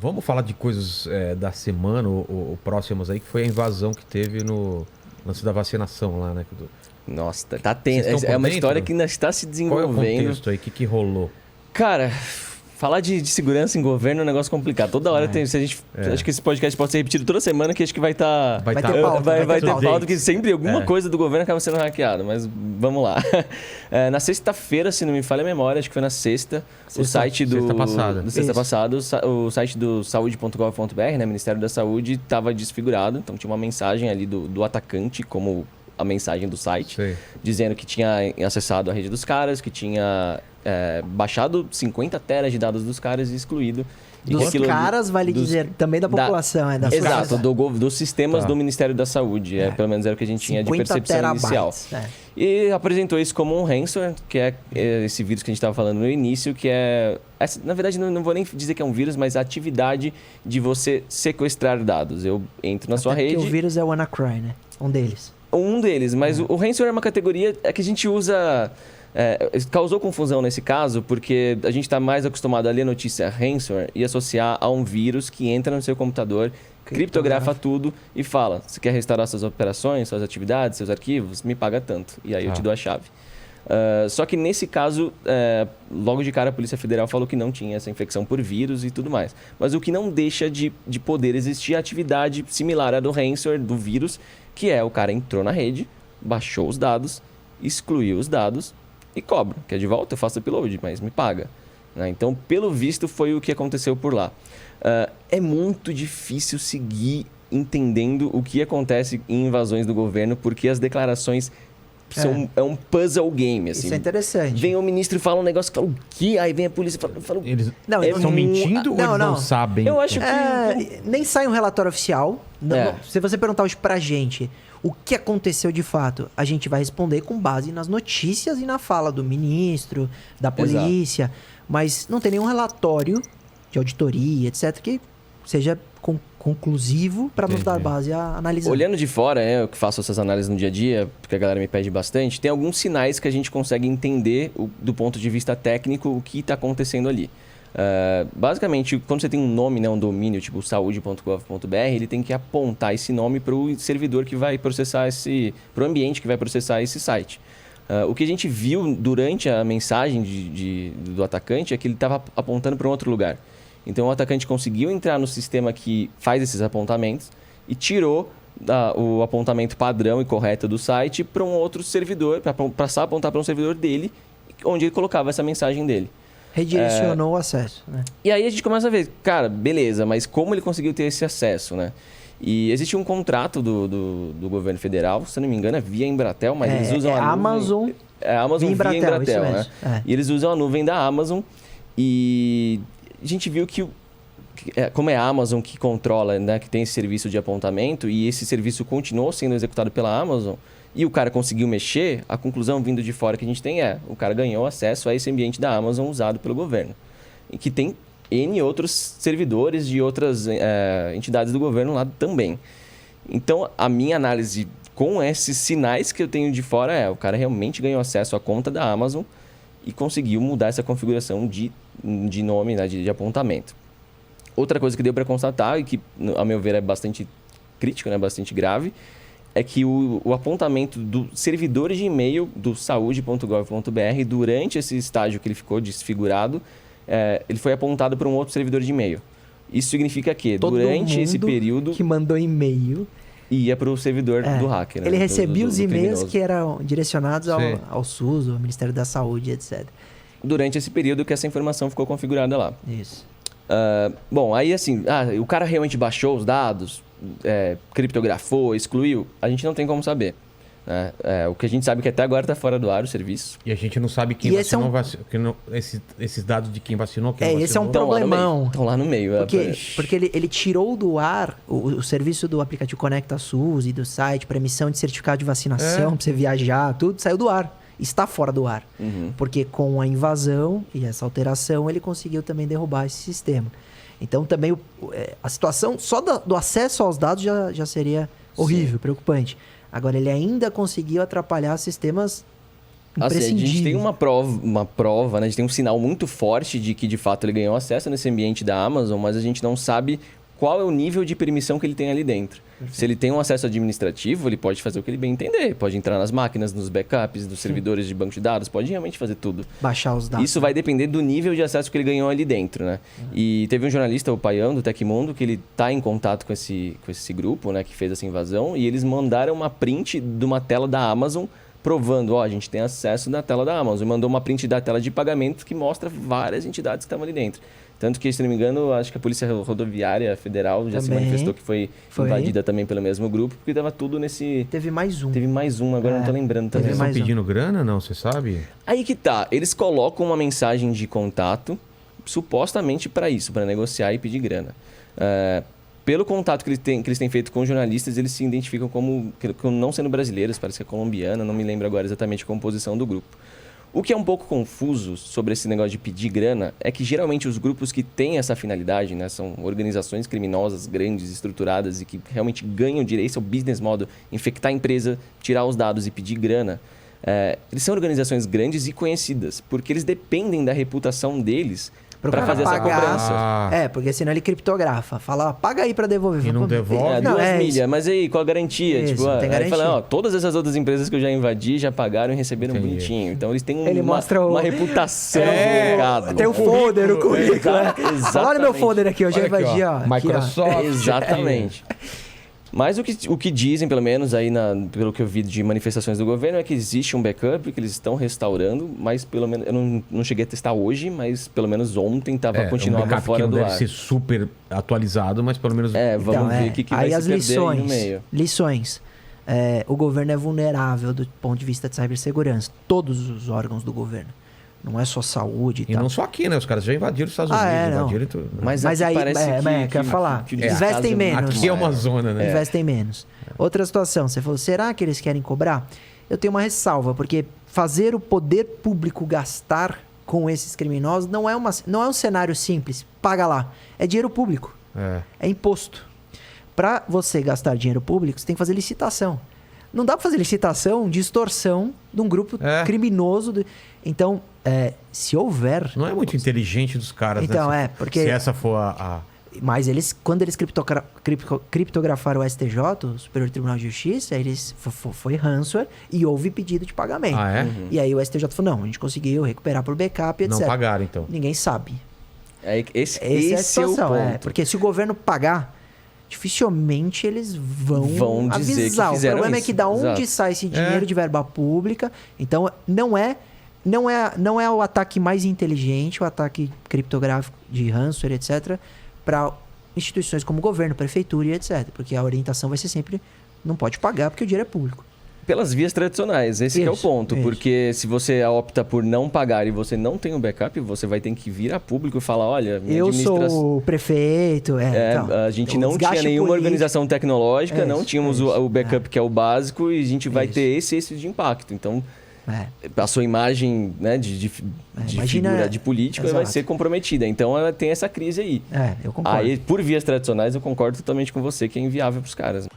Vamos falar de coisas da semana ou próximas aí, que foi a invasão que teve no lance da vacinação lá, né? Nossa, tá tenso. Vocês estão É por uma dentro? história que ainda está se Qual é o desenvolvendo. contexto aí? O que rolou? Cara, falar de segurança em governo é um negócio complicado. Toda hora tem. Se a gente, acho que esse podcast pode ser repetido toda semana, que acho que vai estar. Vai ter tá- pauta, Vai ter update. pauta, que sempre alguma É. coisa do governo acaba sendo hackeada. Mas vamos lá. Na sexta-feira, se não me falha a memória, acho que foi na sexta, o site do. Sexta passada. Do sexta Isso. passada, o site do saúde.gov.br, né? Ministério da Saúde, estava desfigurado. Então tinha uma mensagem ali do atacante, como a mensagem do site, Sei. dizendo que tinha acessado a rede dos caras, que tinha baixado 50 teras de dados dos caras e excluído. E que Dos aquilo ali- caras, vale dos- dizer, também da população. Das Exato, pessoas. dos sistemas Tá. do Ministério da Saúde. Pelo menos era o que a gente tinha de 50 percepção inicial. terabytes. É. E apresentou isso como um ransomware, que é esse vírus que a gente estava falando no início, que é... Na verdade, não vou nem dizer que é um vírus, mas a atividade de você sequestrar dados. Eu entro na sua Até porque rede... o vírus é o WannaCry, né? Um deles. Um deles, mas o ransomware é uma categoria que a gente usa... causou confusão nesse caso, porque a gente está mais acostumado a ler a notícia ransomware e associar a um vírus que entra no seu computador, criptografa tudo e fala: você quer restaurar suas operações, suas atividades, seus arquivos? Me paga tanto. E aí eu te dou a chave. Só que nesse caso, logo de cara a Polícia Federal falou que não tinha essa infecção por vírus e tudo mais. Mas o que não deixa de poder existir a atividade similar à do ransomware, do vírus, que é o cara entrou na rede, baixou os dados, excluiu os dados e cobra. Quer de volta? Eu faço upload, mas me paga. Né? Então, pelo visto, foi o que aconteceu por lá. É muito difícil seguir entendendo o que acontece em invasões do governo, porque as declarações é um puzzle game. Assim. Isso é interessante. Vem o ministro e fala um negócio, fala o quê? Aí vem a polícia e fala Eles Não, estão não- mentindo ou não, eles não não. sabem? Eu acho que... Nem sai um relatório oficial. Se você perguntar hoje pra gente o que aconteceu de fato, a gente vai responder com base nas notícias e na fala do ministro, da polícia. Mas não tem nenhum relatório de auditoria, etc., que seja conclusivo para nos dar base a analisar. Olhando de fora, eu que faço essas análises no dia a dia, porque a galera me pede bastante, tem alguns sinais que a gente consegue entender do ponto de vista técnico o que está acontecendo ali. Basicamente, quando você tem um nome, né, um domínio, tipo saúde.gov.br, ele tem que apontar esse nome para o servidor que vai processar para o ambiente que vai processar esse site. O que a gente viu durante a mensagem do atacante é que ele estava apontando para um outro lugar. Então, o atacante conseguiu entrar no sistema que faz esses apontamentos e tirou o apontamento padrão e correto do site para um outro servidor, para passar a apontar para um servidor dele, onde ele colocava essa mensagem dele. Redirecionou o acesso, né? E aí a gente começa a ver, cara, beleza, mas como ele conseguiu ter esse acesso, né? E existe um contrato do governo federal, se não me engano, é via Embratel, mas eles usam a nuvem... Amazon. Amazon via Embratel, isso né? mesmo. E eles usam a nuvem da Amazon e a gente viu que como é a Amazon que controla, né, que tem esse serviço de apontamento e esse serviço continuou sendo executado pela Amazon e o cara conseguiu mexer, a conclusão vindo de fora que a gente tem o cara ganhou acesso a esse ambiente da Amazon usado pelo governo. E que tem N outros servidores de outras entidades do governo lá também. Então, a minha análise com esses sinais que eu tenho de fora o cara realmente ganhou acesso à conta da Amazon e conseguiu mudar essa configuração de nome, né, de apontamento. Outra coisa que deu para constatar e que, a meu ver, é bastante crítico, né, bastante grave, é que o apontamento do servidor de e-mail do saúde.gov.br, durante esse estágio que ele ficou desfigurado, ele foi apontado para um outro servidor de e-mail. Isso significa que, durante esse período, que mandou e-mail ia para o servidor do hacker. Né? Ele recebia os e-mails criminoso. que eram direcionados ao SUS, ao Ministério da Saúde, etc. Durante esse período que essa informação ficou configurada lá. Isso. Bom, aí assim, o cara realmente baixou os dados, criptografou, excluiu? A gente não tem como saber. Né? O que a gente sabe é que até agora está fora do ar o serviço. E a gente não sabe quem vacinou, esses dados de quem vacinou, quem esse é um vacinou. problemão. Estão lá no meio. Porque ele tirou do ar o serviço do aplicativo Conecta SUS e do site para emissão de certificado de vacinação, para você viajar, tudo saiu do ar. Está fora do ar. Porque com a invasão e essa alteração, ele conseguiu também derrubar esse sistema. Então, também a situação só do acesso aos dados já seria horrível, preocupante. Agora, ele ainda conseguiu atrapalhar sistemas Assim, a gente imprescindível. tem uma prova, né? A gente tem um sinal muito forte de que, de fato, ele ganhou acesso nesse ambiente da Amazon, mas a gente não sabe qual é o nível de permissão que ele tem ali dentro. Perfeito. Se ele tem um acesso administrativo, ele pode fazer o que ele bem entender. Pode entrar nas máquinas, nos backups, dos servidores de banco de dados, pode realmente fazer tudo. Baixar os dados. Isso vai depender do nível de acesso que ele ganhou ali dentro, né? E teve um jornalista, o Paião, do Tecmundo, que ele tá em contato com esse grupo, né? Que fez essa invasão. E eles mandaram uma print de uma tela da Amazon provando, a gente tem acesso na tela da Amazon. E mandou uma print da tela de pagamento que mostra várias entidades que estavam ali dentro. Tanto que, se não me engano, acho que a Polícia Rodoviária Federal já se manifestou que foi invadida também pelo mesmo grupo, porque tava tudo nesse... Teve mais um. Teve mais um, agora não tô lembrando também. Eles estão pedindo grana, não? Você sabe? Aí que tá. Eles colocam uma mensagem de contato, supostamente para isso, para negociar e pedir grana. Pelo contato que eles têm feito com jornalistas, eles se identificam como não sendo brasileiros, parece que é colombiana, não me lembro agora exatamente a composição do grupo. O que é um pouco confuso sobre esse negócio de pedir grana é que geralmente os grupos que têm essa finalidade, né, são organizações criminosas grandes, estruturadas e que realmente ganham direito ao business model, infectar a empresa, tirar os dados e pedir grana. Eles são organizações grandes e conhecidas, porque eles dependem da reputação deles para fazer essa cobrança. Porque senão ele criptografa. Fala, paga aí para devolver. E não devolve? Não, 2 milhas, mas aí, qual a garantia? Isso, Tipo, tem garantia. Aí fala, todas essas outras empresas que eu já invadi, já pagaram e receberam bonitinho. Então eles têm uma reputação no mercado. Tem o folder, o currículo. Exatamente. Olha meu folder aqui, eu já invadi, ó. Microsoft. Aqui, Exatamente. Mas o que dizem, pelo menos, aí pelo que eu vi de manifestações do governo, é que existe um backup que eles estão restaurando, mas pelo menos, eu não cheguei a testar hoje, mas pelo menos ontem continuava fora do ar. Deve ser super atualizado, mas pelo menos... Vamos ver o que vai se perder aí no meio. Lições. O governo é vulnerável do ponto de vista de cibersegurança. Todos os órgãos do governo. Não é só saúde e tal. não só aqui, né? Os caras já invadiram os Estados Unidos, invadiram tudo. Mas aí, quero falar, investem menos. Aqui é uma zona, né? Investem menos. Outra situação, você falou, será que eles querem cobrar? Eu tenho uma ressalva, porque fazer o poder público gastar com esses criminosos não é um cenário simples. Paga lá. É dinheiro público. É imposto. Para você gastar dinheiro público, você tem que fazer licitação. Não dá para fazer licitação de extorsão de um grupo criminoso. Então, se houver... Não é muito inteligente dos caras, então, né? Porque... Se essa for a... Mas quando eles criptografaram o STJ, o Superior Tribunal de Justiça, foi ransomware e houve pedido de pagamento. E aí o STJ falou, não, a gente conseguiu recuperar por backup, etc. Não pagaram, então. Ninguém sabe. Esse é a situação. o ponto. Porque se o governo pagar, dificilmente eles vão dizer avisar. que O problema isso. é que da onde sai esse dinheiro de verba pública. Então, não é o ataque mais inteligente, o ataque criptográfico de ransomware, etc., para instituições como governo, prefeitura e etc. Porque a orientação vai ser sempre, não pode pagar porque o dinheiro é público. Pelas vias tradicionais, esse é o ponto. Porque se você opta por não pagar e você não tem um backup, você vai ter que vir a público e falar, olha, eu sou o prefeito. Então, a gente não tinha nenhuma organização tecnológica, não tínhamos o backup que é o básico e a gente vai ter esse de impacto. Então, a sua imagem, né, de figura de político vai ser comprometida. Então, ela tem essa crise aí. Eu concordo. Aí, por vias tradicionais, eu concordo totalmente com você que é inviável para os caras.